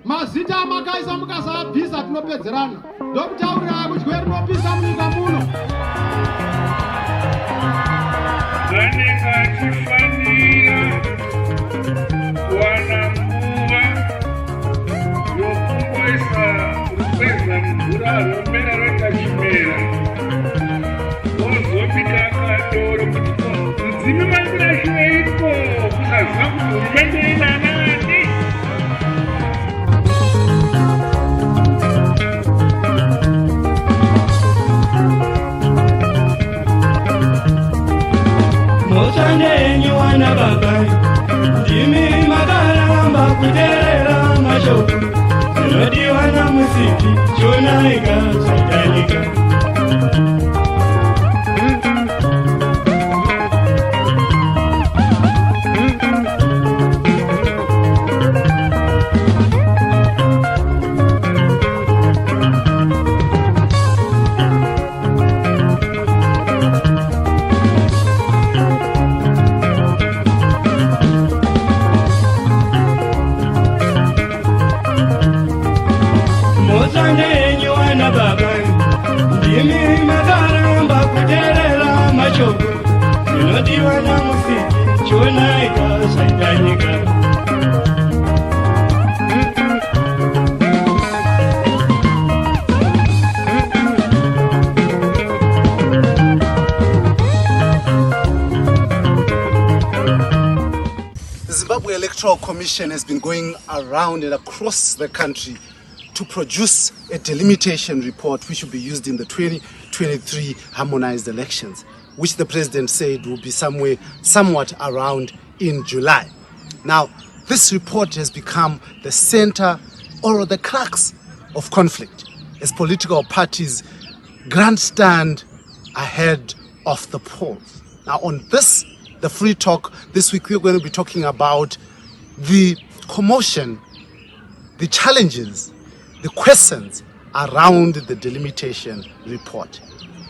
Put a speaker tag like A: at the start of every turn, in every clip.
A: mazita makaisa mukasabvisa tinopedzerana ndokutaurira kuti gweri rinopisa munyika muno
B: vanenge achifanira kuwana nguva yokumboisa rukweza mvura romera rwekachimera ozobika kadoro kuti mudzimi mandirashiweiko kusaziva kuti hurumende inanani.
C: Mochanenyu wana babai ndimi makaramba kuterera mashoko zinodiwa na muziki chonaika zvakanika. Mochanenyu wana babai ndimi makaramba kuterera mashoko zinodiwa na muziki chonaika zvakanika.
D: The Zimbabwe Electoral Commission has been going around and across the country to produce a delimitation report which will be used in the 2023 harmonized elections, which the president said will be somewhat around in July. Now, this report has become the center or the crux of conflict as political parties grandstand ahead of the polls. Now, on this, the Free Talk, this week we're going to be talking about the commotion, the challenges, the questions around the delimitation report.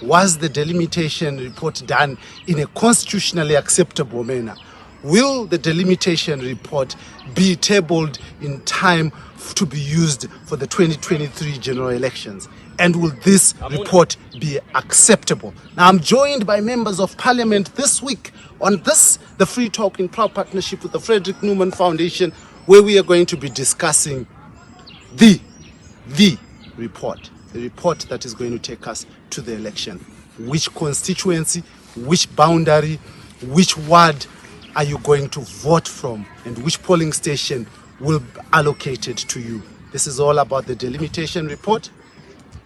D: Was the delimitation report done in a constitutionally acceptable manner? Will the delimitation report be tabled in time to be used for the 2023 general elections? And will this report be acceptable? Now, I'm joined by members of parliament this week on this, the Free Talk, in proud partnership with the Frederick Newman Foundation, where we are going to be discussing the report, the report that is going to take us to the election. Which constituency, which boundary, which ward are you going to vote from, and which polling station will be allocated to you? This is all about the delimitation report.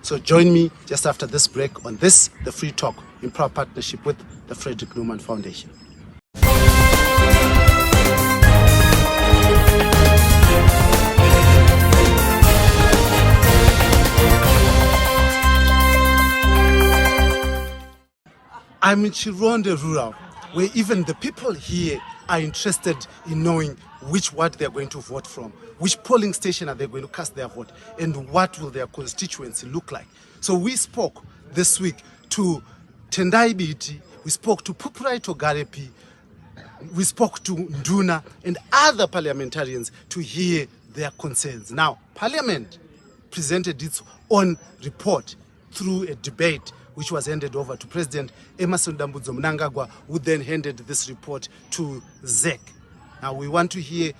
D: So join me just after this break on this, the Free Talk, in proud partnership with the Frederick Newman Foundation. I'm in Chironde Rural, where even the people here are interested in knowing which ward they're going to vote from, which polling station are they going to cast their vote, and what will their constituency look like. So we spoke this week to Tendai Biti, we spoke to Pupurai Togarepi, we spoke to Nduna and other parliamentarians to hear their concerns. Now, Parliament presented its own report through a debate which was handed over to President Emmerson Dambudzo Mnangagwa, who then handed this report to ZEC. Now we want to hear,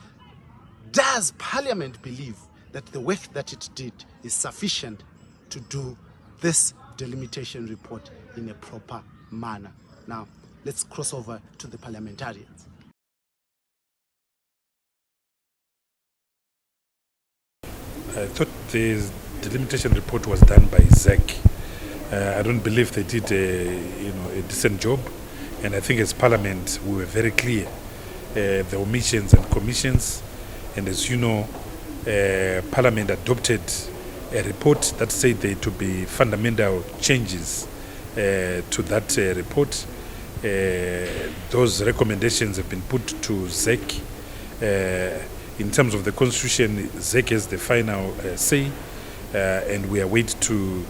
D: does Parliament believe that the work that it did is sufficient to do this delimitation report in a proper manner? Now, let's cross over to the parliamentarians.
E: I thought the delimitation report was done by ZEC. I don't believe they did a decent job, and I think as Parliament we were very clear. The omissions and commissions, and as you know, Parliament adopted a report that said there to be fundamental changes to that report. Those recommendations have been put to ZEC. In terms of the Constitution, ZEC has the final say, and we await to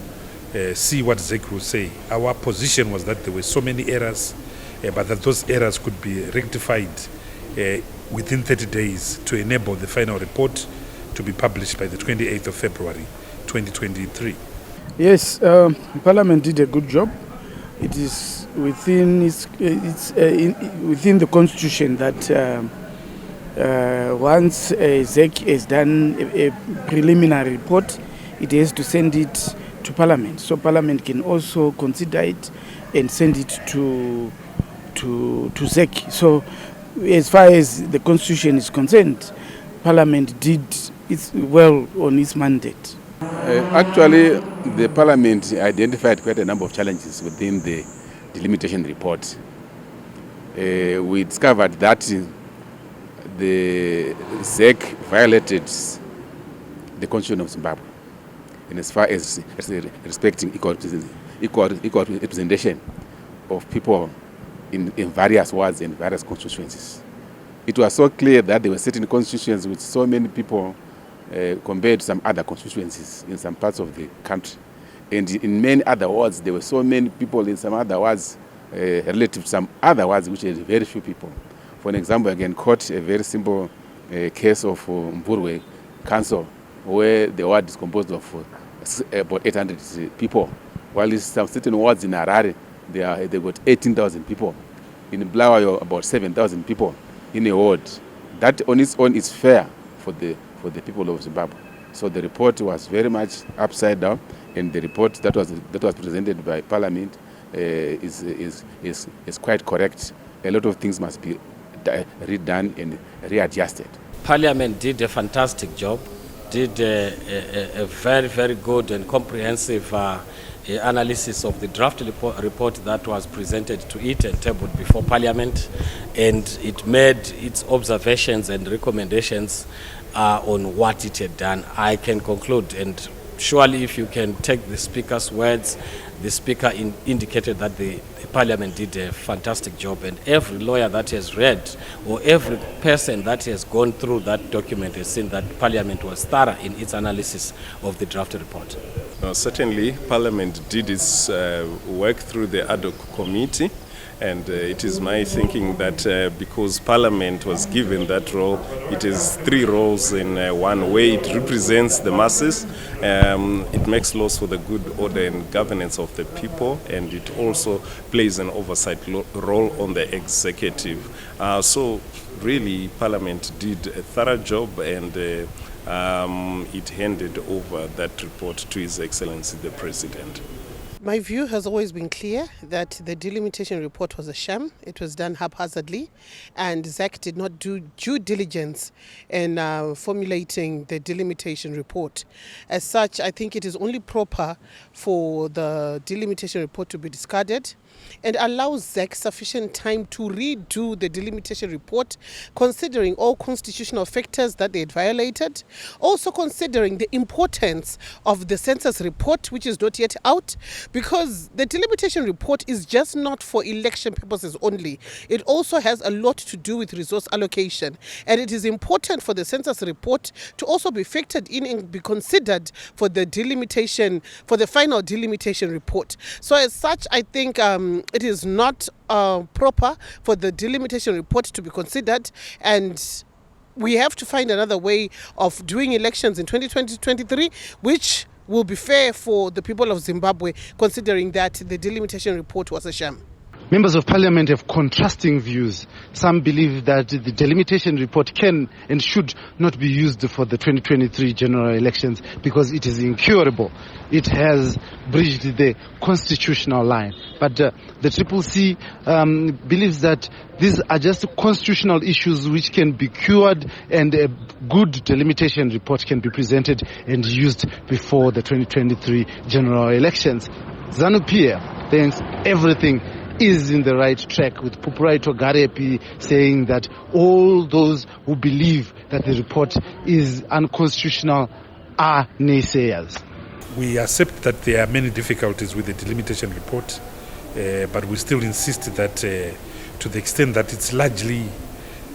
E: see what ZEC will say. Our position was that there were so many errors, but that those errors could be rectified within 30 days to enable the final report to be published by the 28th of February 2023.
F: Yes, Parliament did a good job. It is within within the Constitution that once ZEC has done a preliminary report, it has to send it to Parliament. So Parliament can also consider it and send it to ZEC. So as far as the Constitution is concerned, Parliament did well on its mandate.
G: Actually, the Parliament identified quite a number of challenges within the delimitation report. We discovered that the ZEC violated the Constitution of Zimbabwe in as far as respecting equal representation of people in various wards and various constituencies. It was so clear that there were certain constituencies with so many people compared to some other constituencies in some parts of the country. And in many other wards, there were so many people in some other wards relative to some other wards which had very few people. For an example, I can quote a very simple case of Mburwe Council, where the ward is composed of about 800 people, while in some certain wards in Harare, they got 18,000 people. In Bulawayo, about 7,000 people in a ward. That on its own is fair for the people of Zimbabwe. So the report was very much upside down, and the report that was presented by Parliament is quite correct. A lot of things must be redone and readjusted.
H: Parliament did a fantastic job, did a very, very good and comprehensive analysis of the draft report that was presented to it and tabled before Parliament, and it made its observations and recommendations on what it had done. I can conclude, and surely if you can take the Speaker's words, the Speaker indicated that the Parliament did a fantastic job, and every lawyer that has read or every person that has gone through that document has seen that Parliament was thorough in its analysis of the draft report.
I: Certainly, Parliament did its work through the ad hoc committee, and it is my thinking that because Parliament was given that role, it is three roles in one way. It represents the masses, it makes laws for the good order and governance of the people, and it also plays an oversight role on the executive. So really, Parliament did a thorough job, and it handed over that report to His Excellency the President.
J: My view has always been clear that the delimitation report was a sham. It was done haphazardly, and ZEC did not do due diligence in formulating the delimitation report. As such, I think it is only proper for the delimitation report to be discarded and allow ZEC sufficient time to redo the delimitation report, considering all constitutional factors that they had violated, also considering the importance of the census report, which is not yet out, because the delimitation report is just not for election purposes only. It also has a lot to do with resource allocation, and it is important for the census report to also be factored in and be considered for the delimitation, for the final delimitation report. So as such, I think it is not proper for the delimitation report to be considered, and we have to find another way of doing elections in 2023, which will be fair for the people of Zimbabwe, considering that the delimitation report was a sham.
D: Members of Parliament have contrasting views. Some believe that the delimitation report can and should not be used for the 2023 general elections because it is incurable. It has breached the constitutional line. But the CCC believes that these are just constitutional issues which can be cured, and a good delimitation report can be presented and used before the 2023 general elections. Zanu Pf thinks everything is in the right track, with Pupuraito Garepi saying that all those who believe that the report is unconstitutional are naysayers.
E: We accept that there are many difficulties with the delimitation report, but we still insist that to the extent that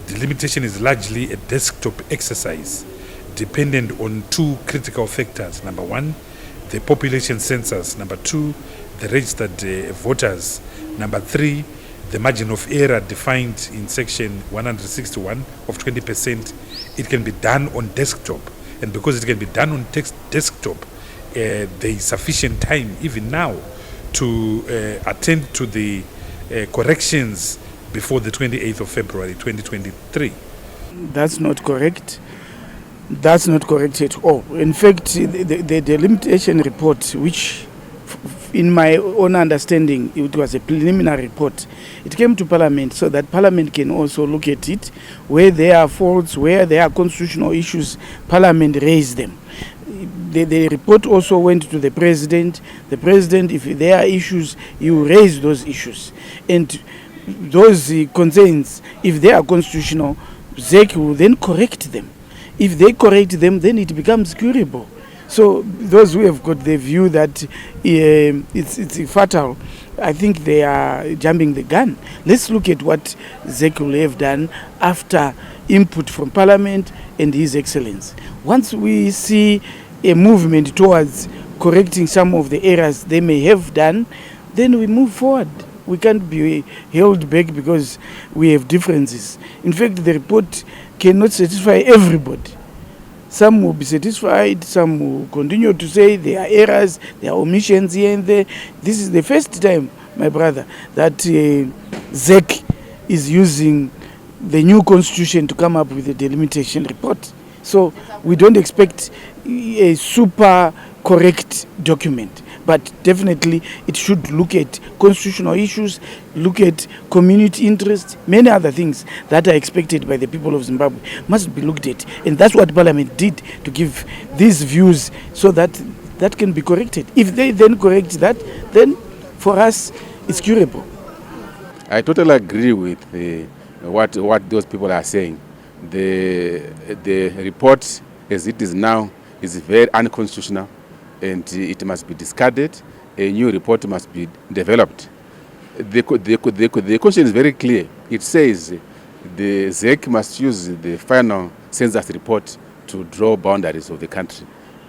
E: delimitation is largely a desktop exercise dependent on two critical factors. Number one, the population census. Number two, the registered voters. Number three, the margin of error defined in section 161 of 20%. It can be done on desktop, and because it can be done on desktop, there is sufficient time even now to attend to the corrections before the 28th of February 2023.
F: That's not correct. That's not correct at all. In fact, the delimitation report, which in my own understanding, it was a preliminary report. It came to Parliament so that Parliament can also look at it. Where there are faults, where there are constitutional issues, Parliament raised them. The report also went to the President. The President, if there are issues, he will raise those issues. And those concerns, if they are constitutional, ZEC will then correct them. If they correct them, then it becomes curable. So those who have got the view that it's fatal, I think they are jumping the gun. Let's look at what ZEC will have done after input from Parliament and His Excellency. Once we see a movement towards correcting some of the errors they may have done, then we move forward. We can't be held back because we have differences. In fact, the report cannot satisfy everybody. Some will be satisfied, some will continue to say there are errors, there are omissions here and there. This is the first time, my brother, that ZEC is using the new constitution to come up with a delimitation report. So we don't expect a super correct document, but definitely it should look at constitutional issues, look at community interests, many other things that are expected by the people of Zimbabwe must be looked at. And that's what Parliament did, to give these views so that that can be corrected. If they then correct that, then for us it's curable.
G: I totally agree with what those people are saying. The report as it is now is very unconstitutional, and it must be discarded. A new report must be developed. The constitution is very clear. It says the ZEC must use the final census report to draw boundaries of the country,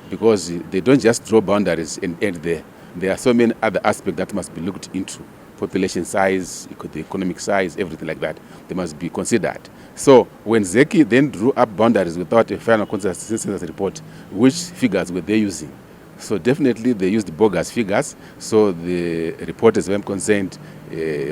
G: because they don't just draw boundaries and end there. There are so many other aspects that must be looked into. Population size, the economic size, everything like that. They must be considered. So when ZEC then drew up boundaries without a final census report, which figures were they using? So definitely they used bogus figures. So the report, as I'm concerned,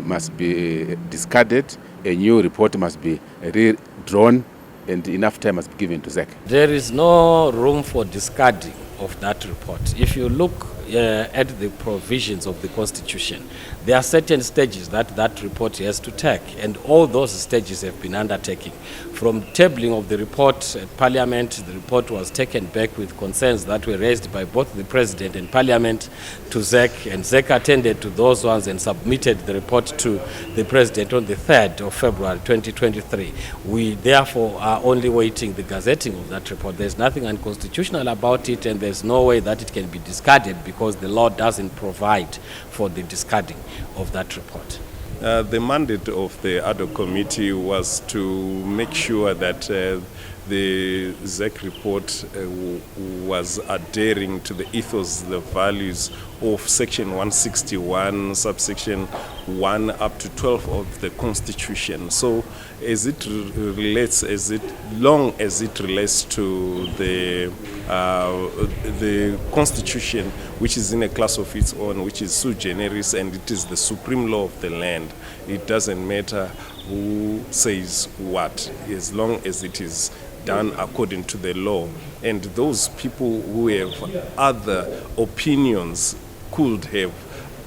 G: must be discarded. A new report must be redrawn, and enough time must be given to ZEC.
H: There is no room for discarding of that report. If you look at the provisions of the Constitution, there are certain stages that report has to take, and all those stages have been undertaken. From tabling of the report at Parliament, the report was taken back with concerns that were raised by both the President and Parliament to ZEC, and ZEC attended to those ones and submitted the report to the President on the 3rd of February 2023. We therefore are only waiting the gazetting of that report. There's nothing unconstitutional about it, and there's no way that it can be discarded because the law doesn't provide for the discarding of that report.
I: The mandate of the ad hoc committee was to make sure that the ZEC report was adhering to the ethos, the values of Section 161, subsection 1 up to 12 of the Constitution. So as it relates, long as it relates to the Constitution, which is in a class of its own, which is sui generis, and it is the supreme law of the land, it doesn't matter who says what, as long as it is done according to the law. And those people who have other opinions could have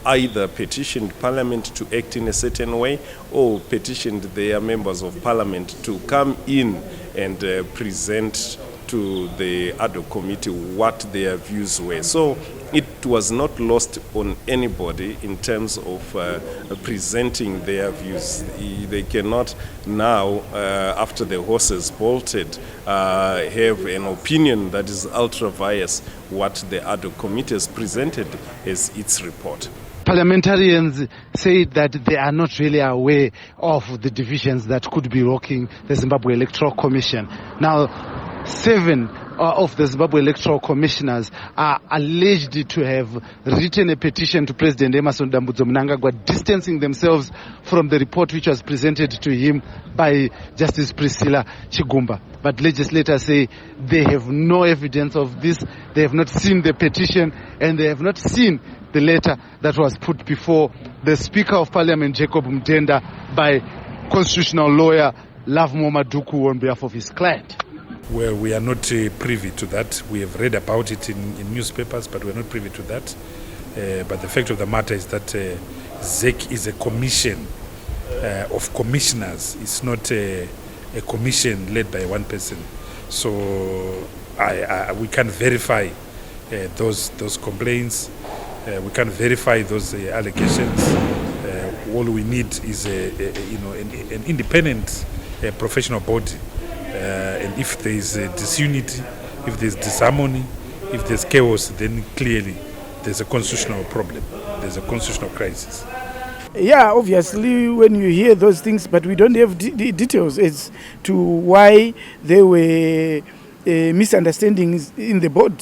I: either petitioned Parliament to act in a certain way, or petitioned their members of Parliament to come in and present to the ad hoc committee what their views were. So it was not lost on anybody in terms of presenting their views. They cannot now, after the horses bolted, have an opinion that is ultra-vires what the ad hoc committee has presented as its report.
D: Parliamentarians say that they are not really aware of the divisions that could be rocking the Zimbabwe Electoral Commission. Now, 7 of the Zimbabwe Electoral Commissioners are alleged to have written a petition to President Emmerson Dambudzo Mnangagwa distancing themselves from the report which was presented to him by Justice Priscilla Chigumba. but legislators say they have no evidence of this. They have not seen the petition, and they have not seen the letter that was put before the Speaker of Parliament, Jacob Mtenda, by constitutional lawyer Lovemo Maduku on behalf of his client.
E: Well, we are not privy to that. We have read about it in newspapers, but we are not privy to that. But the fact of the matter is that ZEC is a commission of commissioners. It's not a commission led by one person. So we can't verify those complaints. We can't verify those allegations. All we need is an independent professional body. And if there is disunity, if there is disharmony, if there's chaos, then clearly there's a constitutional problem. There's a constitutional crisis.
F: Yeah, obviously, when you hear those things, but we don't have details as to why there were misunderstandings in the board.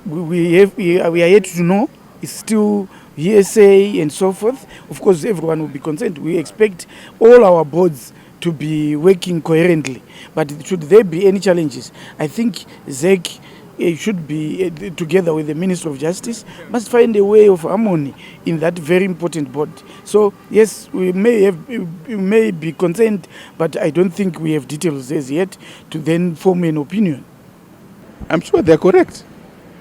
F: We are yet to know. It's still hearsay and so forth. Of course, everyone will be concerned. We expect all our boards to be working coherently. But should there be any challenges, I think ZEC should be, together with the Minister of Justice, must find a way of harmony in that very important body. So, yes, we may be concerned, but I don't think we have details as yet to then form an opinion.
G: I'm sure they're correct.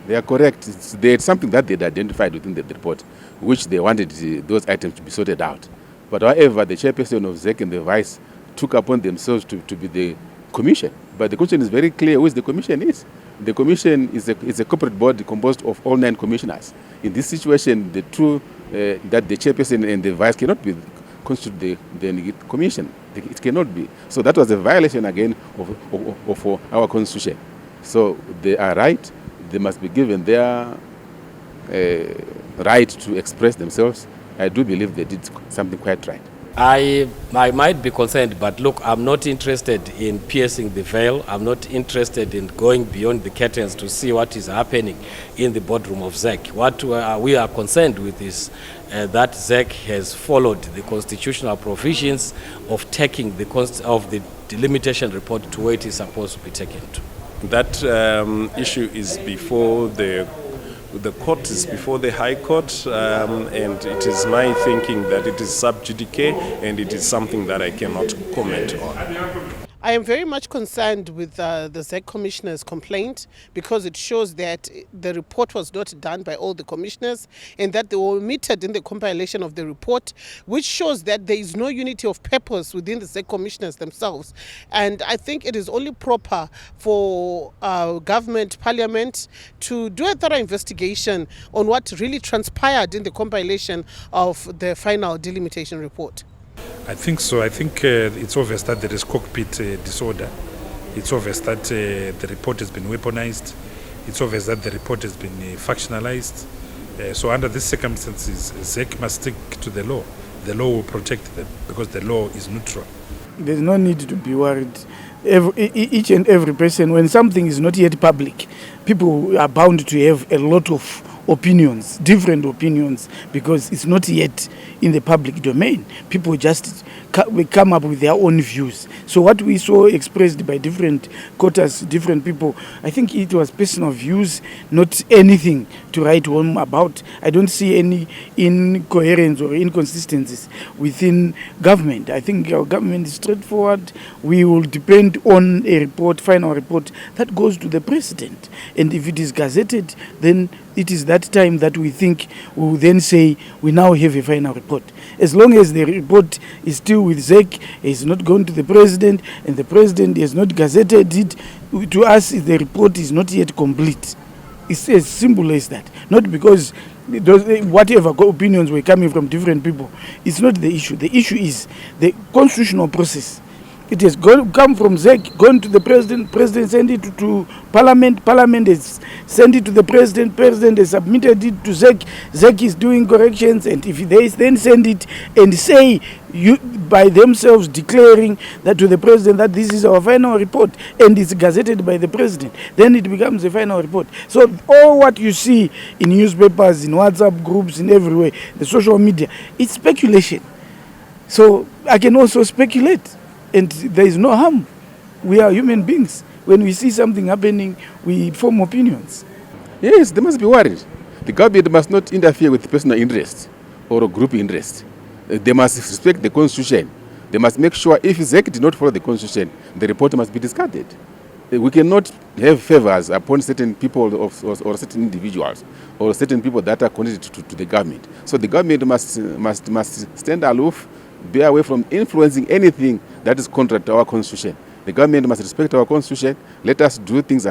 G: They are correct. There's something that they'd identified within the report, which they wanted those items to be sorted out. But however, the chairperson of ZEC and the vice took upon themselves to be the commission. But the commission is very clear who the commission is. The commission is a corporate body composed of all 9 commissioners. In this situation, the two, that the chairperson and the vice cannot be constitute the commission. It cannot be. So that was a violation again of our constitution. So they are right. They must be given their right to express themselves. I do believe they did something quite right.
H: I might be concerned, but look, I'm not interested in piercing the veil. I'm not interested in going beyond the curtains to see what is happening in the boardroom of ZEC. What we are concerned with is that ZEC has followed the constitutional provisions of taking the delimitation report to where it is supposed to be taken to.
I: That issue is before the court, is before the High Court, and it is my thinking that it is sub judice, and it is something that I cannot comment on.
J: I am very much concerned with the ZEC Commissioner's complaint, because it shows that the report was not done by all the commissioners and that they were omitted in the compilation of the report, which shows that there is no unity of purpose within the ZEC Commissioners themselves. And I think it is only proper for government, parliament, to do a thorough investigation on what really transpired in the compilation of the final delimitation report.
E: I think so. I think it's obvious that there is cockpit disorder. It's obvious that the report has been weaponized. It's obvious that the report has been factionalized. So under these circumstances, ZEC must stick to the law. The law will protect them because the law is neutral.
F: There's no need to be worried. Each and every person, when something is not yet public, people are bound to have a lot of opinions, different opinions, because it's not yet in the public domain. People just come up with their own views. So what we saw expressed by different quarters, different people, I think it was personal views, not anything to write home about. I don't see any incoherence or inconsistencies within government. I think our government is straightforward. We will depend on a report, final report, that goes to the president. And if it is gazetted, then it is that time that we think we will then say we now have a final report. As long as the report is still with ZEC, is not going to the president, and the president has not gazetted it, to us the report is not yet complete. It's as simple as that. Not because whatever opinions were coming from different people, it's not the issue. The issue is the constitutional process. It has come from ZEC, gone to the president, president sent it to parliament, parliament has sent it to the president, president has submitted it to ZEC, ZEC is doing corrections, and if they then send it and say, by themselves declaring that to the president that this is our final report and it's gazetted by the president, then it becomes a final report. So all what you see in newspapers, in WhatsApp groups, in everywhere, the social media, it's speculation. So I can also speculate. And there is no harm. We are human beings. when we see something happening, we form opinions.
G: Yes, they must be worried. The government must not interfere with personal interest or group interest. They must respect the constitution. They must make sure if ZEC did not follow the constitution, the report must be discarded. We cannot have favors upon certain people or certain individuals or certain people that are connected to the government. So the government must stand aloof, be away from influencing anything that is contrary to our constitution. The government must respect our constitution. Let us do things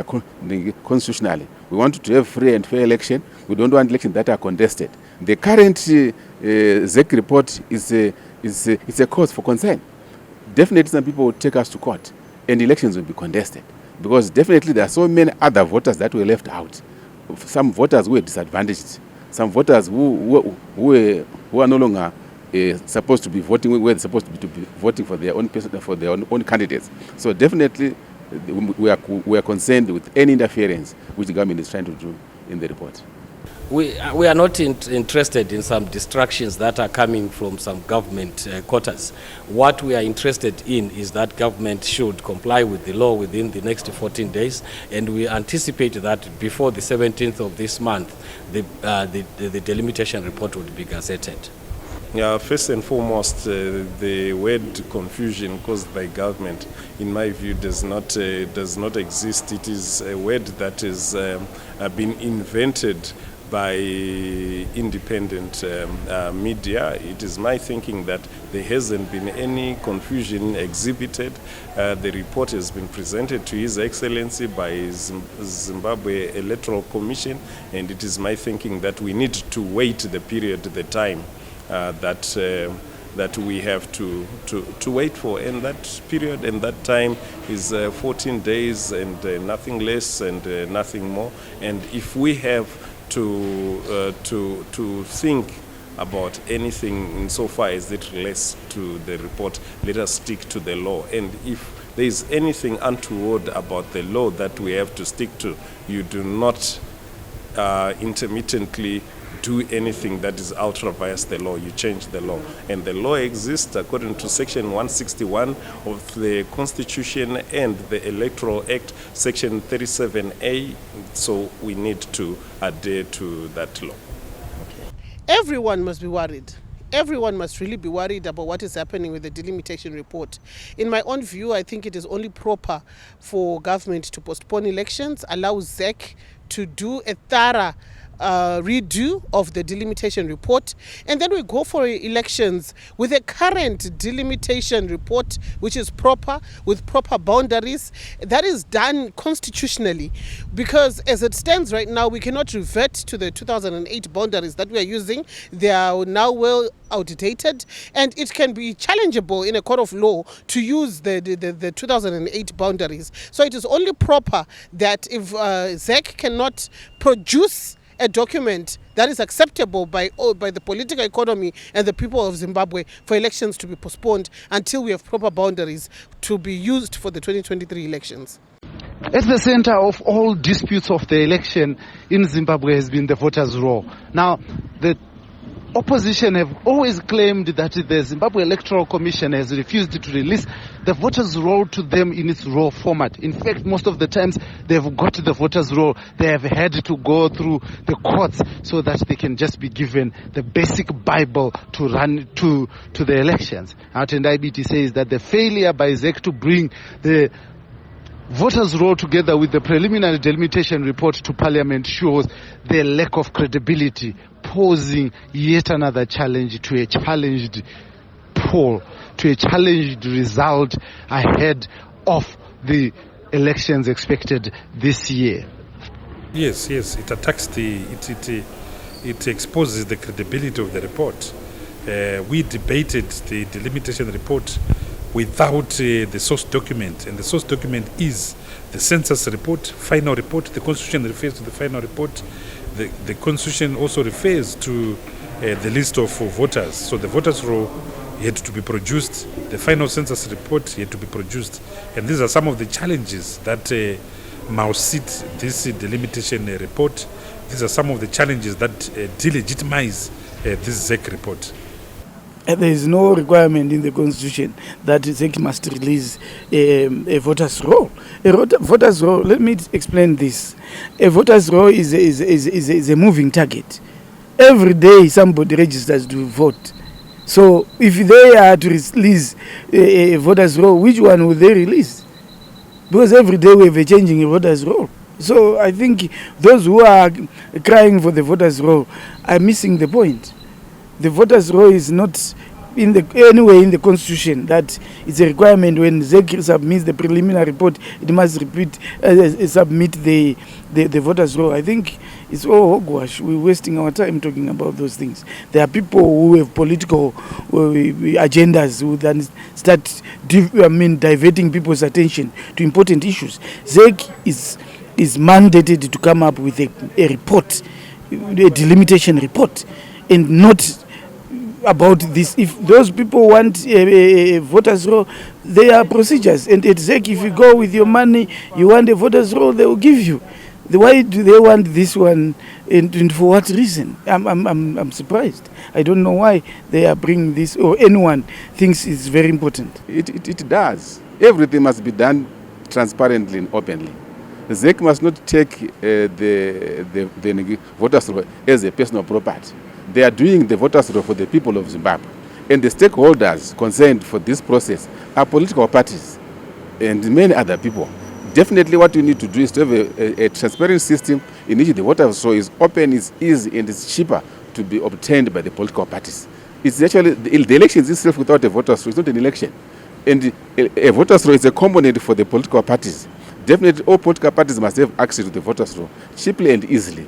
G: constitutionally. We want to have free and fair election. We don't want elections that are contested. The current ZEC report is a cause for concern. Definitely some people will take us to court and elections will be contested, because definitely there are so many other voters that were left out. Some voters who were disadvantaged. Some voters who are no longer supposed to be voting, were supposed to be voting for their own person, for their own candidates. So definitely we are concerned with any interference which the government is trying to do in the report.
H: We are not interested in some distractions that are coming from some government quarters. What we are interested in is that government should comply with the law within the next 14 days, and we anticipate that before the 17th of this month, the delimitation report would be gazetted.
I: Yeah, first and foremost, the word confusion caused by government, in my view, does not exist. It is a word that has been invented by independent media. It is my thinking that there hasn't been any confusion exhibited. The report has been presented to His Excellency by Zimbabwe Electoral Commission, and it is my thinking that we need to wait the period, the time that we have to wait for, and that period and that time is 14 days and nothing less and nothing more. And if we have to think about anything insofar as it relates to the report, let us stick to the law. And if there is anything untoward about the law that we have to stick to, you do not intermittently do anything that is ultra vires the law. You change the law, and the law exists according to section 161 of the Constitution and the Electoral Act, section 37A, so we need to adhere to that law.
J: Everyone must be worried. Everyone must really be worried about what is happening with the delimitation report. In my own view, I think it is only proper for government to postpone elections, allow ZEC to do a thorough redo of the delimitation report, and then we go for elections with a current delimitation report which is proper, with proper boundaries, that is done constitutionally, because as it stands right now we cannot revert to the 2008 boundaries that we are using. They are now well outdated, and it can be challengeable in a court of law to use the 2008 boundaries. So it is only proper that if ZEC cannot produce a document that is acceptable by the political economy and the people of Zimbabwe, for elections to be postponed until we have proper boundaries to be used for the 2023 elections.
D: At the center of all disputes of the election in Zimbabwe has been the voters' roll. Now, the opposition have always claimed that the Zimbabwe Electoral Commission has refused to release the voters' roll to them in its raw format. In fact, most of the times they've got the voters' roll, they have had to go through the courts so that they can just be given the basic Bible to run to the elections. And IBT says that the failure by ZEC to bring the voters' roll together with the preliminary delimitation report to Parliament shows the lack of credibility, posing yet another challenge to a challenged poll, to a challenged result ahead of the elections expected this year.
E: Yes, it attacks it exposes the credibility of the report. We debated the delimitation report without the source document, and the source document is the census report, final report. The Constitution refers to the final report. The Constitution also refers to the list of voters. So the voters' roll had to be produced. The final census report had to be produced. And these are some of the challenges that must sit this delimitation report. These are some of the challenges that delegitimize this ZEC report.
F: There is no requirement in the constitution that ZEC must release a voter's roll. Voter's roll, let me explain this. A voter's roll is a moving target. Every day somebody registers to vote. So if they are to release a voter's roll, which one will they release? Because every day we have a changing voter's roll. So I think those who are crying for the voter's roll are missing the point. The voter's roll is not anywhere in the constitution that it's a requirement when ZEC submits the preliminary report, it must submit the voter's roll. I think it's all hogwash. We're wasting our time talking about those things. There are people who have political agendas who then start diverting people's attention to important issues. ZEC is mandated to come up with a report, a delimitation report, and not about this. If those people want a voter's roll, there are procedures. And at ZEC, if you go with your money, you want a voter's roll, they will give you. Why do they want this one, and for what reason? I'm surprised. I don't know why they are bringing this, or anyone thinks it's very important.
G: It does. Everything must be done transparently and openly. ZEC must not take the voters' roll as a personal property. They are doing the voters' roll for the people of Zimbabwe. And the stakeholders concerned for this process are political parties and many other people. Definitely what you need to do is to have a transparent system in which the voters' roll is open, is easy, and is cheaper to be obtained by the political parties. It's actually, the elections itself without a voters' roll is not an election. And a voters' roll is a component for the political parties. Definitely all political parties must have access to the voters' roll cheaply and easily.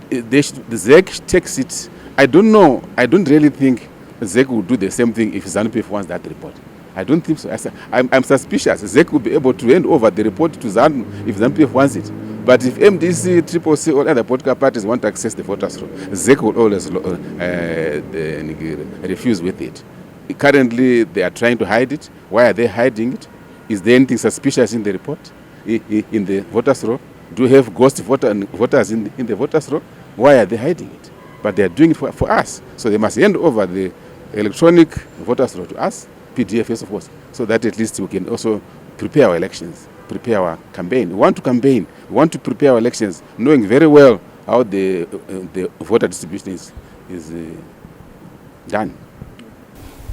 G: The ZEC takes it. I don't know. I don't really think ZEC will do the same thing if Zanu Pf wants that report. I don't think so. I'm suspicious ZEC will be able to hand over the report to Zanu if Zanu Pf wants it. But if MDC, CCC, or other political parties want to access the voters' roll, ZEC will always refuse with it. Currently, they are trying to hide it. Why are they hiding it? Is there anything suspicious in the report, in the voters' roll? Do you have ghost voters in the voters' roll? Why are they hiding it? But they are doing it for us. So they must hand over the electronic voters' roll to us, PDF, of course, so that at least we can also prepare our elections, prepare our campaign. We want to campaign. We want to prepare our elections, knowing very well how the voter distribution is done.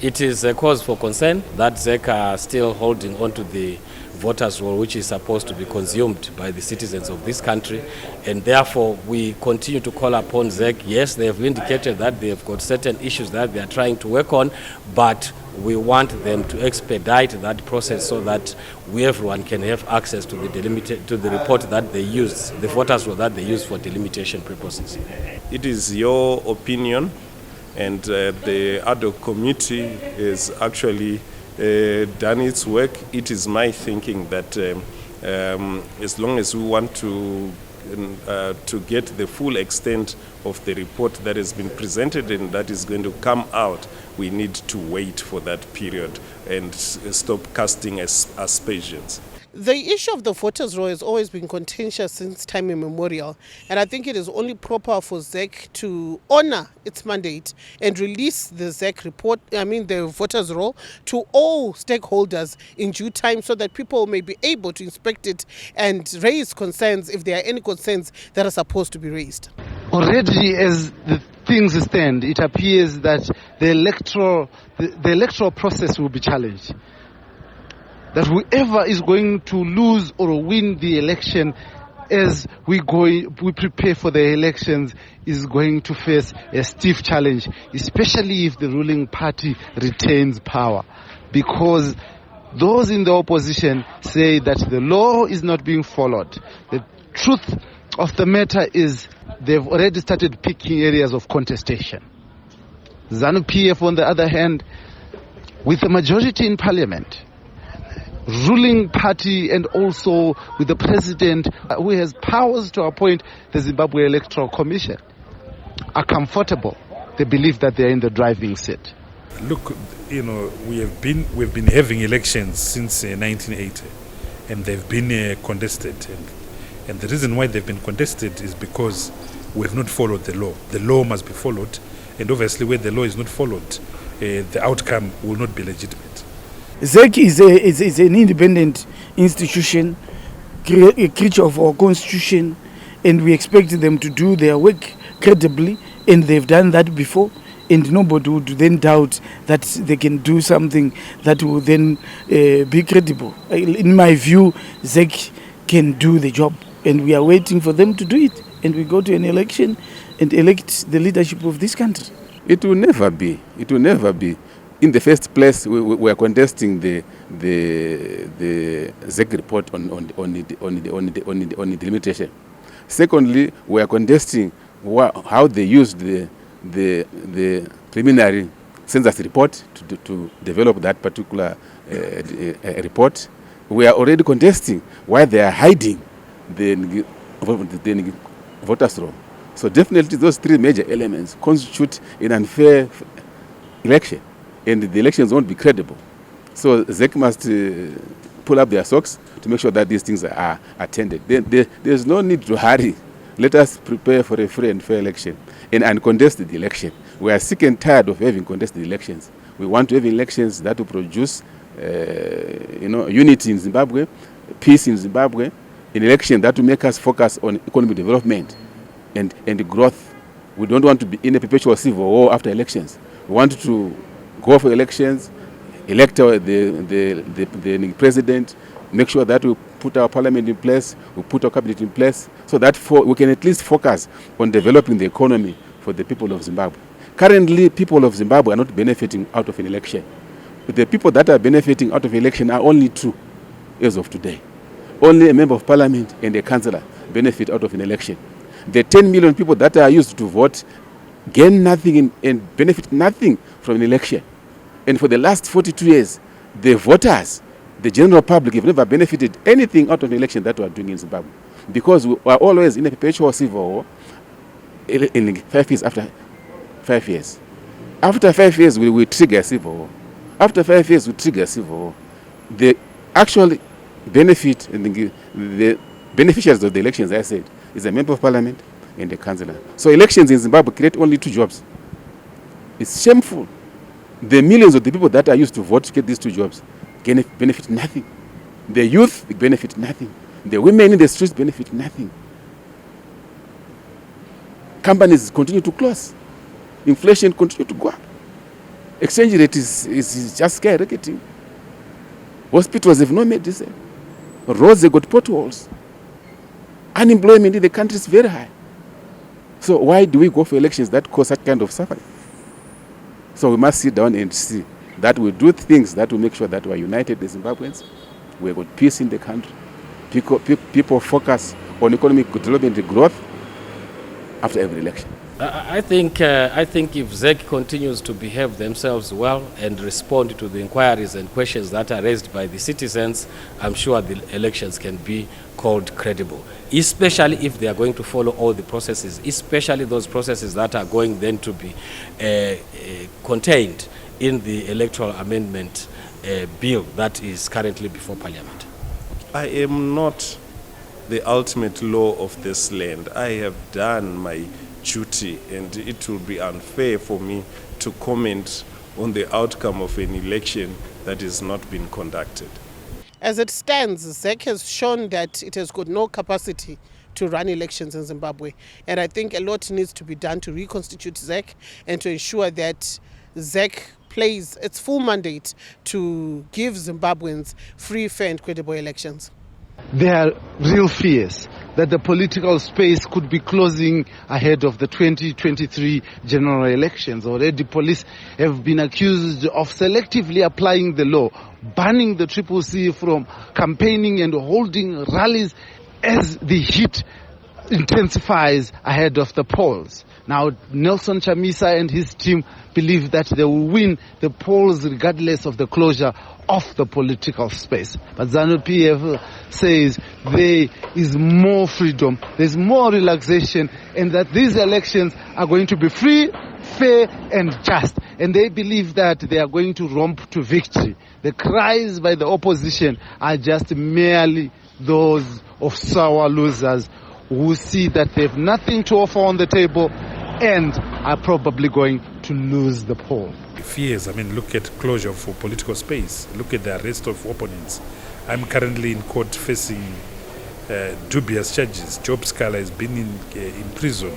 H: It is a cause for concern that ZEC are still holding on to the voters' roll, which is supposed to be consumed by the citizens of this country, and therefore we continue to call upon ZEC. Yes, they have indicated that they have got certain issues that they are trying to work on, but we want them to expedite that process so that everyone can have access to the report that they use, the voters' roll that they use for delimitation purposes.
I: It is your opinion, and the ad hoc committee is actually done its work. It is my thinking that as long as we want to get the full extent of the report that has been presented and that is going to come out, we need to wait for that period and stop casting aspersions.
J: The issue of the voters' roll has always been contentious since time immemorial, and I think it is only proper for ZEC to honor its mandate and release the ZEC report, the voters' roll, to all stakeholders in due time so that people may be able to inspect it and raise concerns if there are any concerns that are supposed to be raised.
D: Already, as the things stand, it appears that the electoral process will be challenged. That whoever is going to lose or win the election as we prepare for the elections is going to face a stiff challenge, especially if the ruling party retains power. Because those in the opposition say that the law is not being followed. The truth of the matter is they've already started picking areas of contestation. Zanu Pf, on the other hand, with a majority in parliament, ruling party, and also with the president who has powers to appoint the Zimbabwe Electoral Commission, are comfortable. They believe that they are in the driving seat.
E: Look, we've been having elections since 1980, and they've been contested. And the reason why they've been contested is because we have not followed the law. The law must be followed, and obviously where the law is not followed, the outcome will not be legitimate.
F: ZEC is an independent institution, a creature of our constitution, and we expect them to do their work credibly, and they've done that before, and nobody would then doubt that they can do something that will then be credible. In my view, ZEC can do the job, and we are waiting for them to do it, and we go to an election and elect the leadership of this country.
G: It will never be. It will never be. In the first place, we are contesting the ZEC report on the delimitation. Secondly, we are contesting how they used the preliminary census report to develop that particular report. We are already contesting why they are hiding the voters' roll. So definitely those three major elements constitute an unfair election, and the elections won't be credible. So ZEC must pull up their socks to make sure that these things are attended. There's no need to hurry. Let us prepare for a free and fair election and contest the election. We are sick and tired of having contested elections. We want to have elections that will produce unity in Zimbabwe, peace in Zimbabwe, an election that will make us focus on economic development and growth. We don't want to be in a perpetual civil war after elections. We want to go for elections, elect the president, make sure that we put our parliament in place, we put our cabinet in place, so that we can at least focus on developing the economy for the people of Zimbabwe. Currently, people of Zimbabwe are not benefiting out of an election. The people that are benefiting out of election are only two as of today. Only a member of parliament and a councillor benefit out of an election. The 10 million people that are used to vote gain nothing and benefit nothing from an election. And for the last 42 years, the voters, the general public, have never benefited anything out of an election that we are doing in Zimbabwe. Because we are always in a perpetual civil war in 5 years after 5 years. After 5 years, we will trigger a civil war. After 5 years, we trigger a civil war. The actual benefit, the beneficiaries of the elections, I said, is a member of parliament and a councillor. So elections in Zimbabwe create only 2 jobs. It's shameful. The millions of the people that are used to vote to get these 2 jobs benefit nothing. The youth benefit nothing. The women in the streets benefit nothing. Companies continue to close. Inflation continue to go up. Exchange rate is just skyrocketing. Hospitals have no medicine. Roads have got potholes. Unemployment in the country is very high. So why do we go for elections that cause that kind of suffering? So we must sit down and see that we do things that will make sure that we are united as Zimbabweans. We have got peace in the country. People focus on economic development and growth after every election.
H: I think if ZEC continues to behave themselves well and respond to the inquiries and questions that are raised by the citizens, I'm sure the elections can be called credible, especially if they are going to follow all the processes, especially those processes that are going then to be contained in the electoral amendment bill that is currently before Parliament.
I: I am not the ultimate law of this land. I have done my duty, and it will be unfair for me to comment on the outcome of an election that has not been conducted.
J: As it stands, ZEC has shown that it has got no capacity to run elections in Zimbabwe. And I think a lot needs to be done to reconstitute ZEC and to ensure that ZEC plays its full mandate to give Zimbabweans free, fair and credible elections.
K: There are real fears that the political space could be closing ahead of the 2023 general elections. Already police have been accused of selectively applying the law, banning the CCC from campaigning and holding rallies as the heat intensifies ahead of the polls. Now, Nelson Chamisa and his team believe that they will win the polls regardless of the closure of the political space. But Zanu Pf says there is more freedom, there's more relaxation, and that these elections are going to be free, fair and just. And they believe that they are going to romp to victory. The cries by the opposition are just merely those of sour losers who see that they have nothing to offer on the table and are probably going to to lose the poll?
E: Fears, I mean, look at closure for political space. Look at the arrest of opponents. I'm currently in court facing dubious charges. Job Scala has been in prison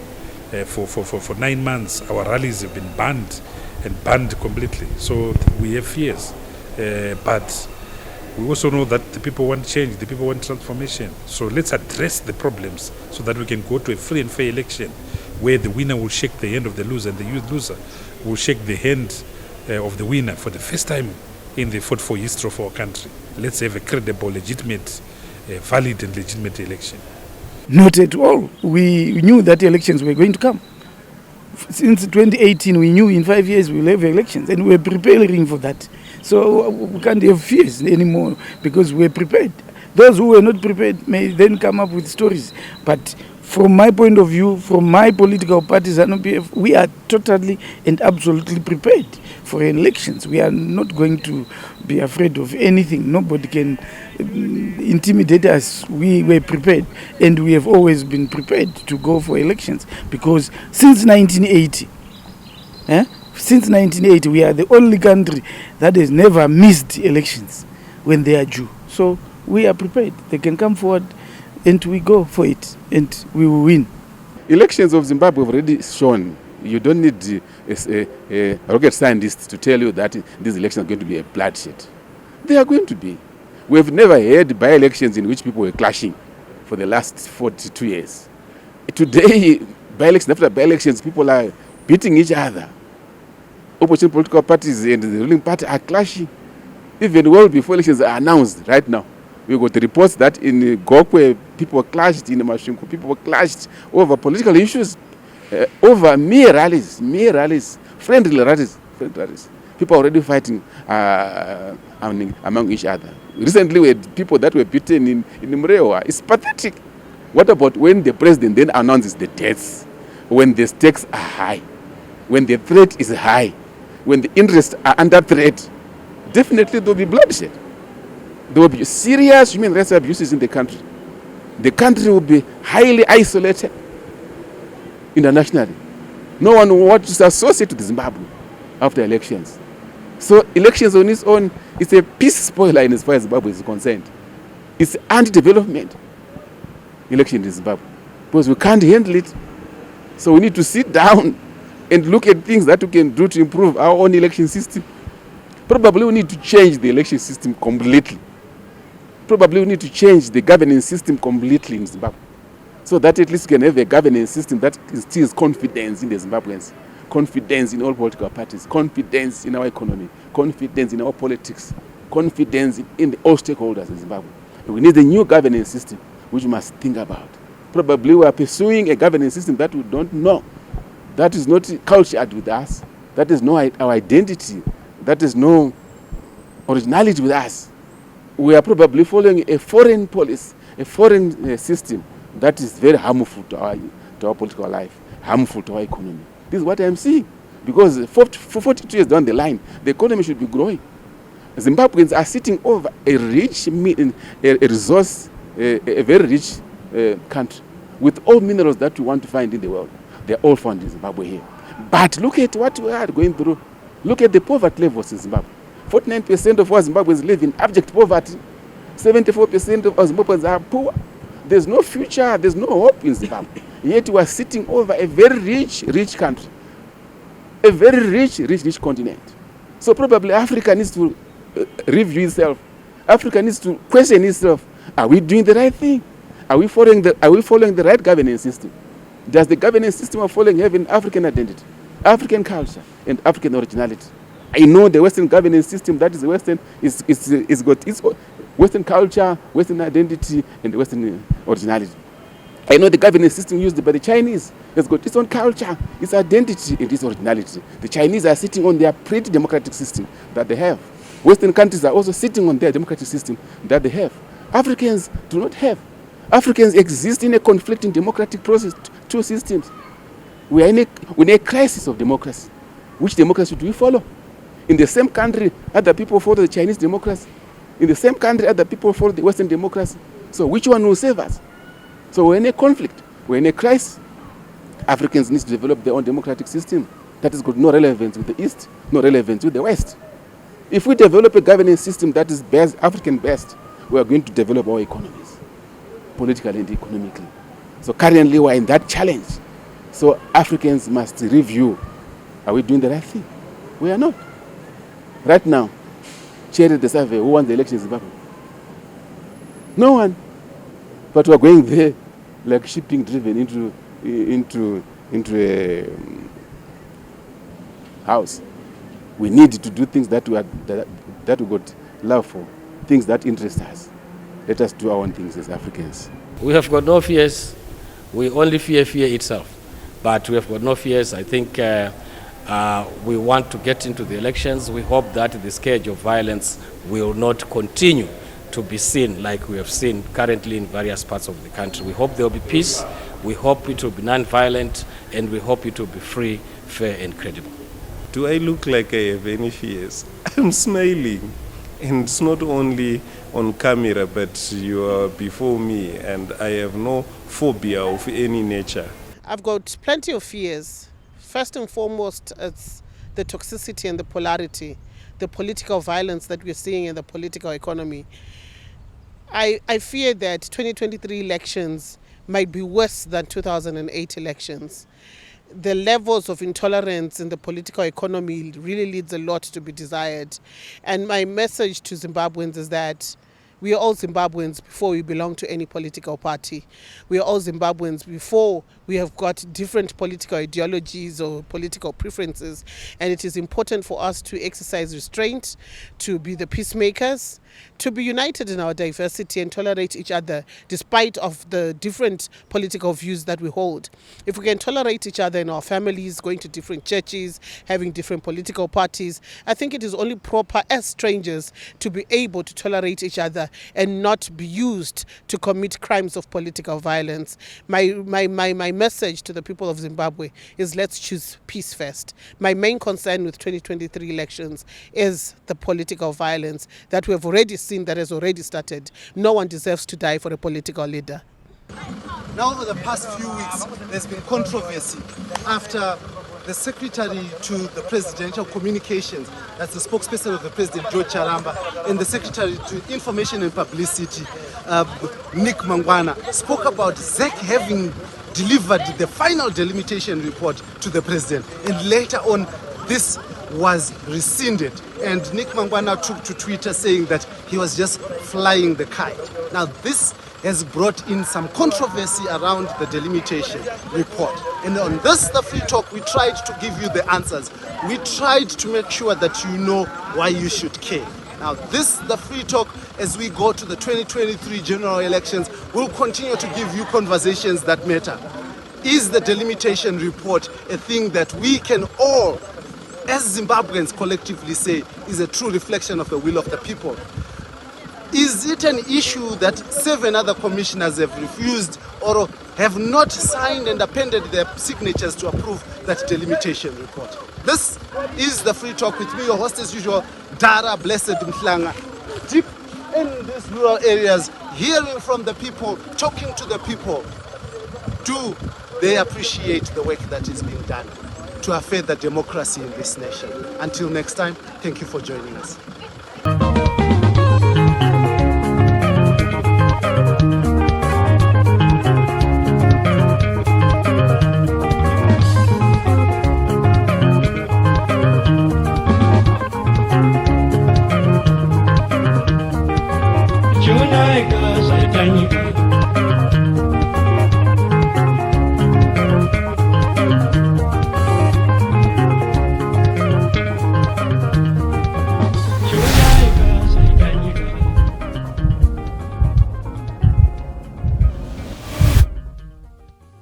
E: for 9 months. Our rallies have been banned and banned completely. So we have fears. But we also know that the people want change, the people want transformation. So let's address the problems so that we can go to a free and fair election where the winner will shake the hand of the loser and the loser will shake the hand of the winner for the first time in the 44 history of our country. Let's have a credible, legitimate, valid and legitimate election.
F: Not at all. We knew that elections were going to come. Since 2018, we knew in 5 years we'll have elections, and we're preparing for that. So we can't have fears anymore because we're prepared. Those who were not prepared may then come up with stories. But from my point of view, from my political party, Zanu Pf, we are totally and absolutely prepared for elections. We are not going to be afraid of anything. Nobody can intimidate us. We were prepared, and we have always been prepared to go for elections because since 1980, since 1980, we are the only country that has never missed elections when they are due. So we are prepared. They can come forward and we go for it and we will win.
G: Elections of Zimbabwe have already shown you don't need a rocket scientist to tell you that these elections are going to be a bloodshed. They are going to be. We have never had by-elections in which people were clashing for the last 42 years. Today, by-elections after by-elections, people are beating each other. Opposition political parties and the ruling party are clashing. Even well before elections are announced right now. We got the reports that in Gokwe, people clashed, in Mashinku, people clashed over political issues, over mere rallies, friendly rallies. People are already fighting among each other. Recently, we had people that were beaten in Mrewa. It's pathetic. What about when the president then announces the deaths, when the stakes are high, when the threat is high, when the interests are under threat? Definitely there will be bloodshed. There will be serious human rights abuses in the country. The country will be highly isolated internationally. No one will want to associate with Zimbabwe after elections. So elections on its own is a peace spoiler in as far as Zimbabwe is concerned. It's anti-development election in Zimbabwe because we can't handle it. So we need to sit down and look at things that we can do to improve our own election system. Probably we need to change the election system completely. Probably we need to change the governance system completely in Zimbabwe so that at least we can have a governance system that instills confidence in the Zimbabweans, confidence in all political parties, confidence in our economy, confidence in our politics, confidence in all stakeholders in Zimbabwe. We need a new governance system which we must think about. Probably we are pursuing a governance system that we don't know, that is not cultured with us, that is not our identity, that is no originality with us. We are probably following a foreign policy, a foreign system that is very harmful to our political life, harmful to our economy. This is what I am seeing. Because for 42 years down the line, the economy should be growing. Zimbabweans are sitting over a rich resource, a very rich country with all minerals that we want to find in the world. They are all found in Zimbabwe here. But look at what we are going through. Look at the poverty levels in Zimbabwe. 49% of our Zimbabweans live in abject poverty. 74% of our Zimbabweans are poor. There's no future, there's no hope in Zimbabwe. Yet we are sitting over a very rich country. A very rich continent. So probably Africa needs to review itself. Africa needs to question itself. Are we doing the right thing? Are we following the right governance system? Does the governance system we're following have an African identity, African culture, and African originality? I know the Western governance system that is Western is got its Western culture, Western identity, and Western originality. I know the governance system used by the Chinese has got its own culture, its identity, and its originality. The Chinese are sitting on their pretty democratic system that they have. Western countries are also sitting on their democratic system that they have. Africans do not have. Africans exist in a conflicting democratic process, two systems. We are in a crisis of democracy. Which democracy do we follow? In the same country, other people follow the Chinese democracy. In the same country, other people follow the Western democracy. So which one will save us? So we're in a conflict. We're in a crisis. Africans need to develop their own democratic system. that has got no relevance with the East, no relevance with the West. If we develop a governance system that is best, African best, we are going to develop our economies, politically and economically. So currently we are in that challenge. So Africans must review, are we doing the right thing? We are not. Right now, share the survey, who won the election in Zimbabwe? No one. But we are going there like sheep being driven into a house. We need to do things that we got love for, things that interest us. Let us do our own things as Africans.
H: We have got no fears. We only fear itself. But we have got no fears. I think we want to get into the elections. We hope that the scourge of violence will not continue to be seen like we have seen currently in various parts of the country. We hope there will be peace. We hope it will be non-violent, and we hope it will be free, fair, and credible.
I: Do I look like I have any fears? I'm smiling. And it's not only on camera, but you are before me, and I have no phobia of any nature.
J: I've got plenty of fears. First and foremost, it's the toxicity and the polarity, the political violence that we're seeing in the political economy. I fear that 2023 elections might be worse than 2008 elections. The levels of intolerance in the political economy really leaves a lot to be desired. And my message to Zimbabweans is that we are all Zimbabweans before we belong to any political party. We are all Zimbabweans before we have got different political ideologies or political preferences. And it is important for us to exercise restraint, to be the peacemakers, to be united in our diversity and tolerate each other despite of the different political views that we hold. If we can tolerate each other in our families, going to different churches, having different political parties, I think it is only proper as strangers to be able to tolerate each other and not be used to commit crimes of political violence. My message to the people of Zimbabwe is let's choose peace first. My main concern with 2023 elections is the political violence that we have already seen, that has already started. No one deserves to die for a political leader.
D: Now, over the past few weeks, there's been controversy after the Secretary to the Presidential Communications, that's the spokesperson of the President, George Charamba, and the Secretary to Information and Publicity, Nick Mangwana, spoke about ZEC having delivered the final delimitation report to the President. And later on, this was rescinded. And Nick Mangwana took to Twitter saying that he was just flying the kite. Now, this has brought in some controversy around the delimitation report. And on this, the Free Talk, we tried to give you the answers. We tried to make sure that you know why you should care. Now this, the Free Talk, as we go to the 2023 general elections, will continue to give you conversations that matter. Is the delimitation report a thing that we can all, as Zimbabweans, collectively say is a true reflection of the will of the people? Is it an issue that 7 other commissioners have refused or have not signed and appended their signatures to approve that delimitation report? This is the Free Talk with me, your host as usual, Dara Blessed Mhlanga. Deep in these rural areas, hearing from the people, talking to the people. Do they appreciate the work that is being done to affect the democracy in this nation? Until next time, thank you for joining us.